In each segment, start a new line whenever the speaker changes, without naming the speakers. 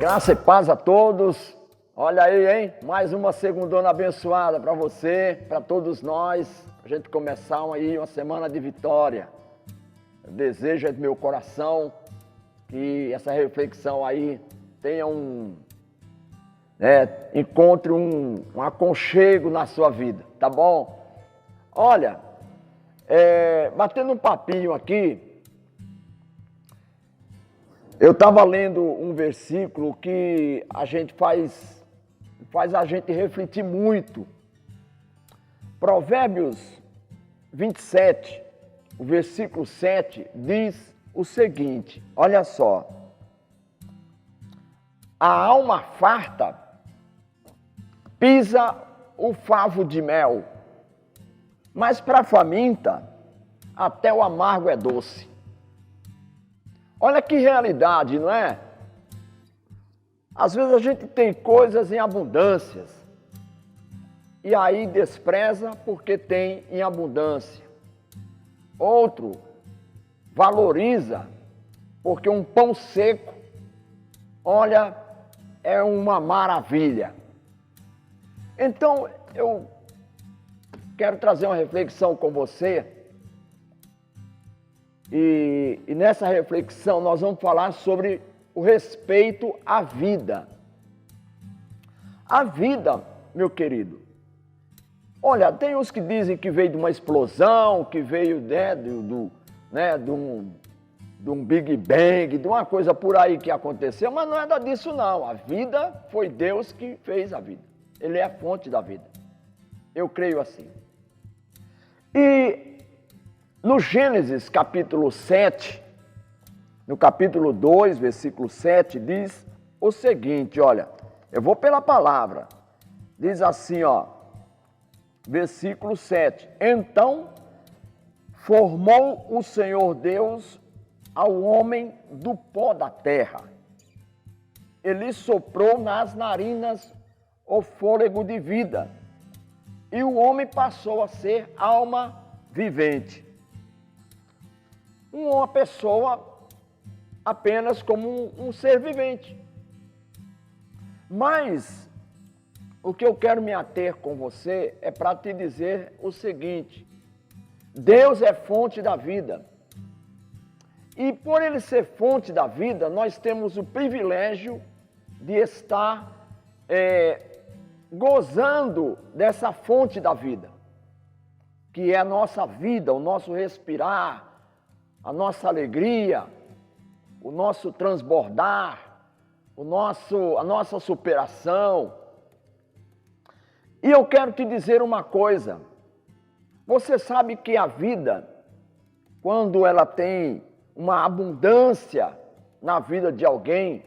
Graça e paz a todos. Olha aí, hein? Mais uma segundona abençoada para você, para todos nós. A gente começar aí uma semana de vitória. Eu desejo do meu coração que essa reflexão aí tenha encontre um aconchego na sua vida, tá bom? Olha, batendo um papinho aqui, eu estava lendo um versículo que a gente faz a gente refletir muito. Provérbios 27, o versículo 7, diz o seguinte, olha só. A alma farta pisa o favo de mel, mas para a faminta até o amargo é doce. Olha que realidade, não é? Às vezes a gente tem coisas em abundâncias e aí despreza porque tem em abundância. Outro valoriza porque um pão seco, olha, é uma maravilha. Então eu quero trazer uma reflexão com você. E nessa reflexão nós vamos falar sobre o respeito à vida. A vida, meu querido, olha, tem uns que dizem que veio de uma explosão, que veio de um Big Bang, de uma coisa por aí que aconteceu, mas não é nada disso não. A vida foi Deus que fez a vida. Ele é a fonte da vida. Eu creio assim. E no Gênesis capítulo 7, no capítulo 2, versículo 7, diz o seguinte, olha, eu vou pela palavra, diz assim, ó, versículo 7, então formou o Senhor Deus ao homem do pó da terra, ele soprou nas narinas o fôlego de vida, e o homem passou a ser alma vivente. Uma pessoa apenas como um ser vivente. Mas o que eu quero me ater com você é para te dizer o seguinte: Deus é fonte da vida. E por Ele ser fonte da vida, nós temos o privilégio de estar gozando dessa fonte da vida, que é a nossa vida, o nosso respirar, a nossa alegria, o nosso transbordar, a nossa superação. E eu quero te dizer uma coisa, você sabe que a vida, quando ela tem uma abundância na vida de alguém,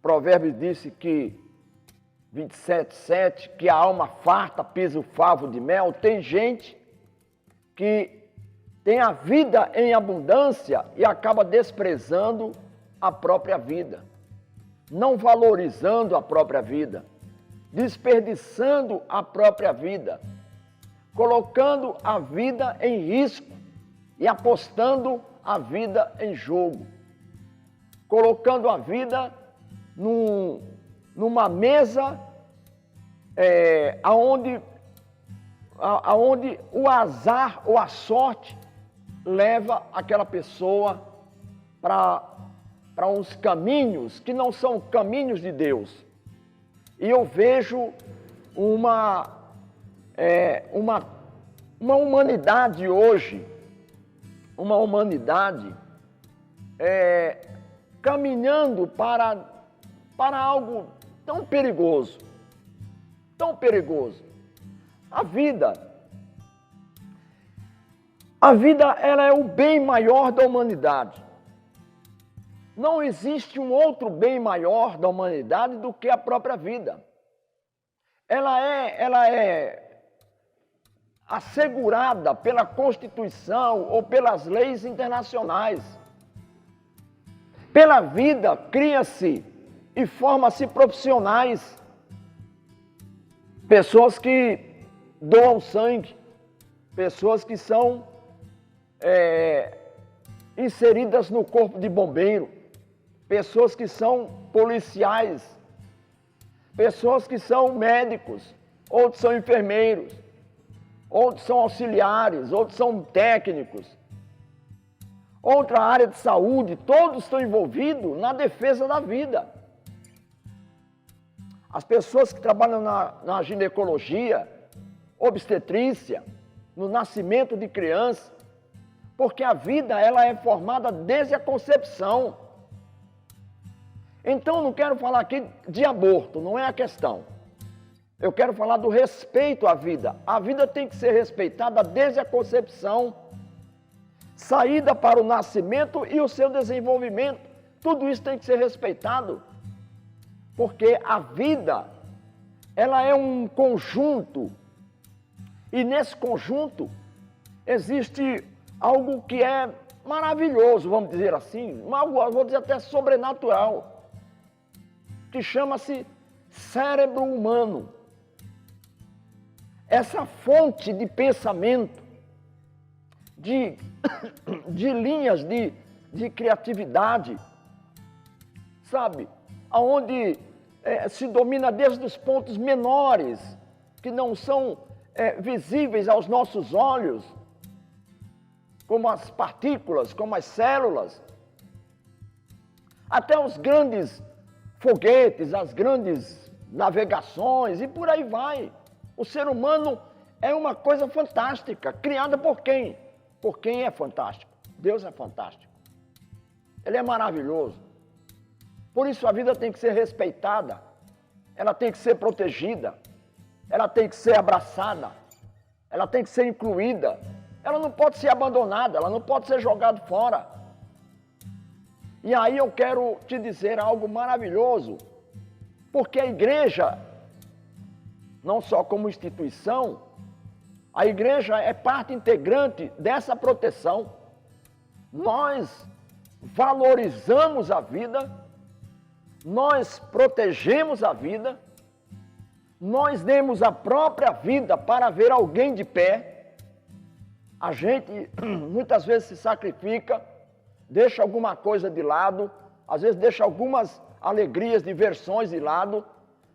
Provérbios disse que, 27:7, que a alma farta pisa o favo de mel, tem gente que tem a vida em abundância e acaba desprezando a própria vida, não valorizando a própria vida, desperdiçando a própria vida, colocando a vida em risco e apostando a vida em jogo, colocando a vida numa mesa aonde o azar ou a sorte leva aquela pessoa para uns caminhos que não são caminhos de Deus. E eu vejo uma humanidade hoje, uma humanidade caminhando para algo tão perigoso, tão perigoso. A vida, ela é o bem maior da humanidade. Não existe um outro bem maior da humanidade do que a própria vida. Ela é assegurada pela Constituição ou pelas leis internacionais. Pela vida, cria-se e forma-se profissionais. Pessoas que doam sangue, pessoas que são inseridas no corpo de bombeiro, pessoas que são policiais, pessoas que são médicos, outros são enfermeiros, outros são auxiliares, outros são técnicos, outra área de saúde, todos estão envolvidos na defesa da vida. As pessoas que trabalham na ginecologia, obstetrícia, no nascimento de criança, porque a vida ela é formada desde a concepção. Então não quero falar aqui de aborto, não é a questão. Eu quero falar do respeito à vida. A vida tem que ser respeitada desde a concepção, saída para o nascimento e o seu desenvolvimento. Tudo isso tem que ser respeitado, porque a vida ela é um conjunto. E nesse conjunto existe algo que é maravilhoso, vamos dizer assim, algo, vou dizer até sobrenatural, que chama-se cérebro humano. Essa fonte de pensamento, de linhas de criatividade, sabe? Onde se domina desde os pontos menores, que não são visíveis aos nossos olhos, como as partículas, como as células, até os grandes foguetes, as grandes navegações e por aí vai. O ser humano é uma coisa fantástica, criada por quem? Por quem é fantástico. Deus é fantástico. Ele é maravilhoso. Por isso a vida tem que ser respeitada, ela tem que ser protegida, ela tem que ser abraçada, ela tem que ser incluída, ela não pode ser abandonada, ela não pode ser jogada fora. E aí eu quero te dizer algo maravilhoso, porque a igreja, não só como instituição, a igreja é parte integrante dessa proteção. Nós valorizamos a vida, nós protegemos a vida, nós demos a própria vida para ver alguém de pé. A gente muitas vezes se sacrifica, deixa alguma coisa de lado, às vezes deixa algumas alegrias, diversões de lado,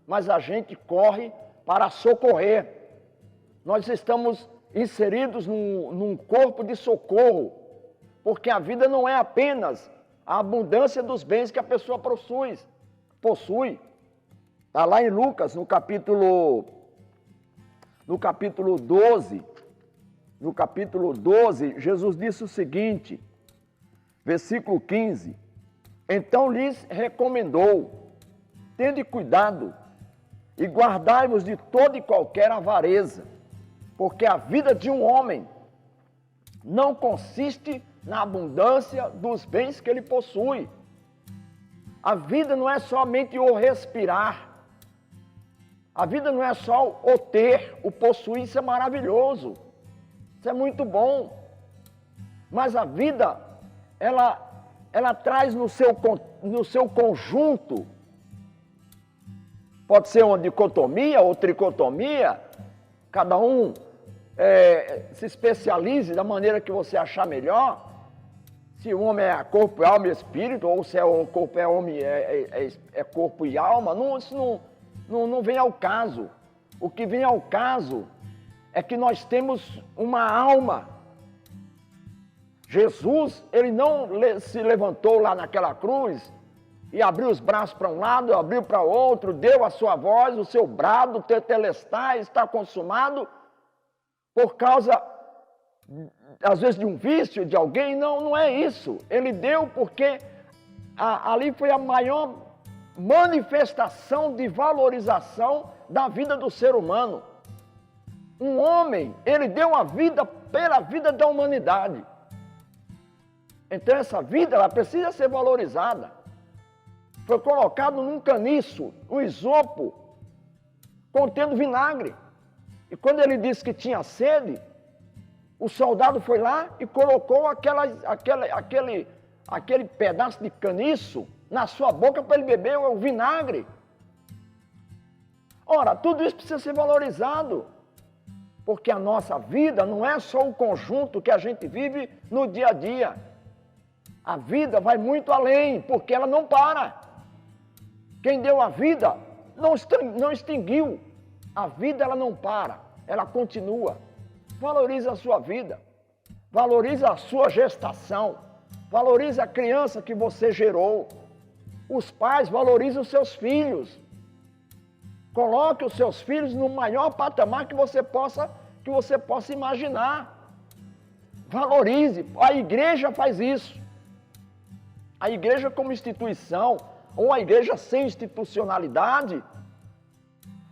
mas a gente corre para socorrer. Nós estamos inseridos num corpo de socorro, porque a vida não é apenas a abundância dos bens que a pessoa possui. Está lá em Lucas, no capítulo 12, Jesus disse o seguinte, versículo 15, então lhes recomendou, tende cuidado e guardai-vos de toda e qualquer avareza, porque a vida de um homem não consiste na abundância dos bens que ele possui. A vida não é somente o respirar. A vida não é só o ter, o possuir, isso é maravilhoso. Isso é muito bom. Mas a vida, ela traz no seu conjunto, pode ser uma dicotomia ou tricotomia, cada um se especialize da maneira que você achar melhor. Se o homem é corpo, alma e espírito, ou se o corpo é homem, é corpo e alma, isso não vem ao caso. O que vem ao caso é que nós temos uma alma. Jesus, ele não se levantou lá naquela cruz e abriu os braços para um lado, abriu para o outro, deu a sua voz, o seu brado, tetelestai, está consumado, por causa, às vezes, de um vício de alguém. Não é isso. Ele deu porque ali foi a maior manifestação de valorização da vida do ser humano. Um homem, ele deu a vida pela vida da humanidade. Então essa vida, ela precisa ser valorizada. Foi colocado num caniço, um isopo, contendo vinagre. E quando ele disse que tinha sede, o soldado foi lá e colocou aquele pedaço de caniço na sua boca para ele beber o vinagre. Ora, tudo isso precisa ser valorizado, porque a nossa vida não é só o conjunto que a gente vive no dia a dia. A vida vai muito além, porque ela não para. Quem deu a vida não extinguiu. A vida ela não para, ela continua. Valorize a sua vida. Valorize a sua gestação. Valorize a criança que você gerou. Os pais valorizem os seus filhos. Coloque os seus filhos no maior patamar que você possa imaginar. Valorize. A igreja faz isso. A igreja como instituição, ou a igreja sem institucionalidade,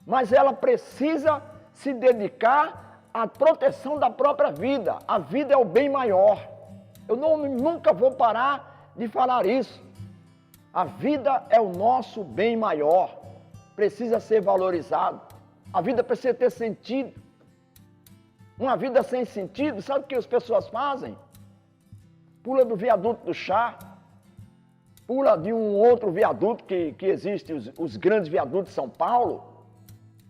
mas ela precisa se dedicar à proteção da própria vida. A vida é o bem maior. Eu nunca vou parar de falar isso. A vida é o nosso bem maior. Precisa ser valorizado. A vida precisa ter sentido. Uma vida sem sentido, sabe o que as pessoas fazem? Pula do viaduto do chá, pula de um outro viaduto que existe, os grandes viadutos de São Paulo,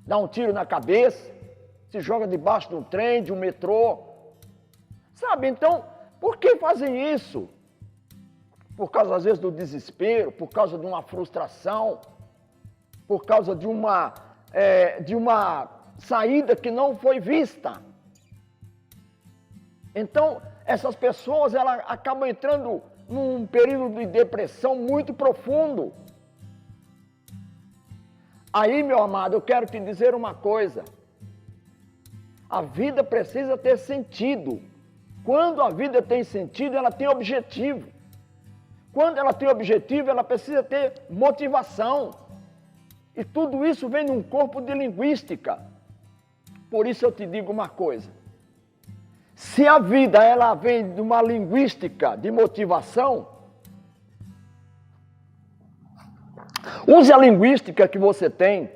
dá um tiro na cabeça, se joga debaixo de um trem, de um metrô. Sabe, então, por que fazem isso? Por causa, às vezes, do desespero, por causa de uma frustração, por causa de uma saída que não foi vista. Então, essas pessoas, elas acabam entrando num período de depressão muito profundo. Aí, meu amado, eu quero te dizer uma coisa. A vida precisa ter sentido. Quando a vida tem sentido, ela tem objetivo. Quando ela tem objetivo, ela precisa ter motivação. E tudo isso vem num corpo de linguística. Por isso eu te digo uma coisa. Se a vida ela vem de uma linguística de motivação, use a linguística que você tem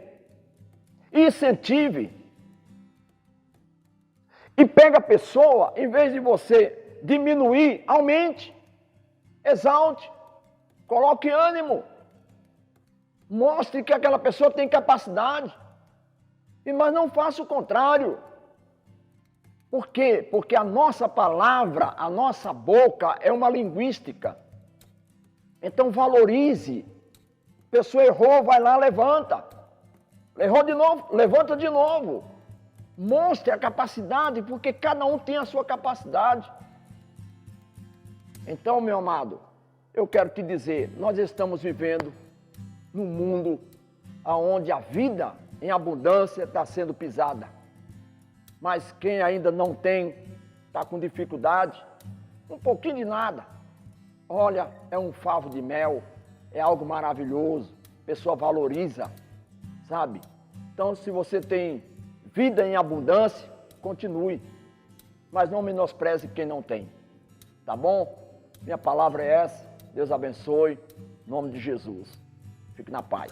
e incentive. E pega a pessoa, em vez de você diminuir, aumente, exalte, coloque ânimo. Mostre que aquela pessoa tem capacidade. Mas não faça o contrário. Por quê? Porque a nossa palavra, a nossa boca é uma linguística. Então valorize. A pessoa errou, vai lá, levanta. Errou de novo, levanta de novo. Mostre a capacidade, porque cada um tem a sua capacidade. Então, meu amado, eu quero te dizer, nós estamos vivendo num mundo onde a vida em abundância está sendo pisada. Mas quem ainda não tem, está com dificuldade, um pouquinho de nada. Olha, é um favo de mel, é algo maravilhoso, a pessoa valoriza, sabe? Então, se você tem vida em abundância, continue, mas não menospreze quem não tem, tá bom? Minha palavra é essa, Deus abençoe, em nome de Jesus. Fique na paz.